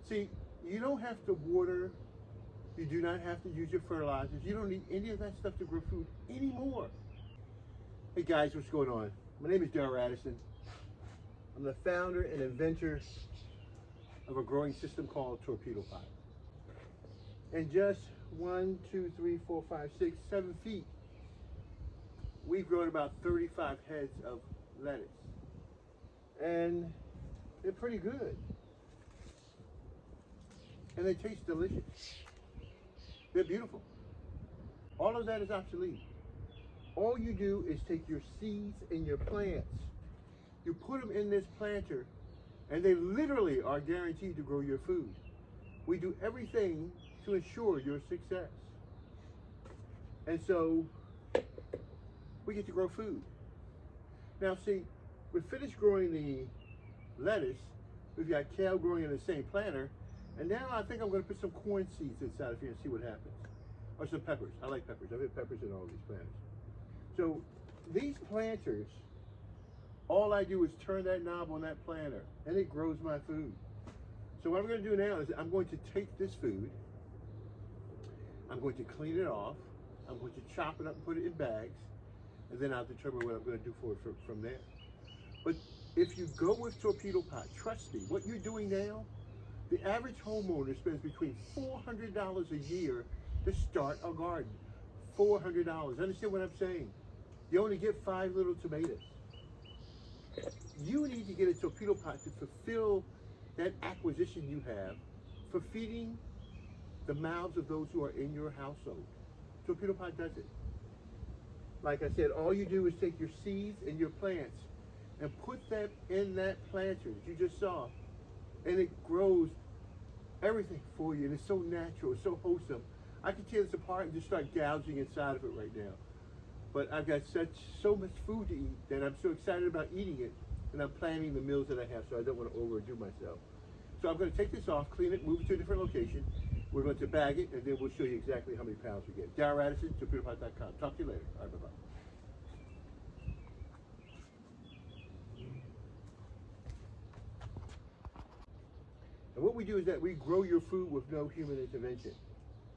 See, you don't have to water. You do not have to use your fertilizers. You don't need any of that stuff to grow food anymore. Hey guys, what's going on? My name is Darrell Addison. I'm the founder and inventor of a growing system called Torpedo Pot. In just 1, 2, 3, 4, 5, 6, 7 feet, we've grown about 35 heads of lettuce. And they're pretty good. And they taste delicious. They're beautiful. All of that is obsolete. All you do is take your seeds and your plants, you put them in this planter, and they literally are guaranteed to grow your food. We do everything to ensure your success. And so, we get to grow food. Now see, we finished growing the lettuce, we've got kale growing in the same planter, and now I think I'm going to put some corn seeds inside of here and see what happens. Or some peppers. I like peppers. I've had peppers in all these planters. So these planters, all I do is turn that knob on that planter and it grows my food. So what I'm going to do now is I'm going to take this food, I'm going to clean it off, I'm going to chop it up and put it in bags, and then I'll determine what I'm going to do for it from there. But if you go with Torpedo Pot, trust me, what you're doing now, the average homeowner spends between $400 a year to start a garden. $400. Understand what I'm saying? You only get 5 little tomatoes. You need to get a Torpedo Pot to fulfill that acquisition you have for feeding the mouths of those who are in your household. Torpedo Pot does it. Like I said, all you do is take your seeds and your plants and put that in that planter that you just saw, and it grows everything for you, and it's so natural, it's so wholesome. I can tear this apart and just start gouging inside of it right now. But I've got so much food to eat that I'm so excited about eating it, and I'm planning the meals that I have, so I don't want to overdo myself. So I'm going to take this off, clean it, move it to a different location. We're going to bag it, and then we'll show you exactly how many pounds we get. Darrell Addison, torpedopot.com. Talk to you later. All right, bye-bye. And what we do is that we grow your food with no human intervention.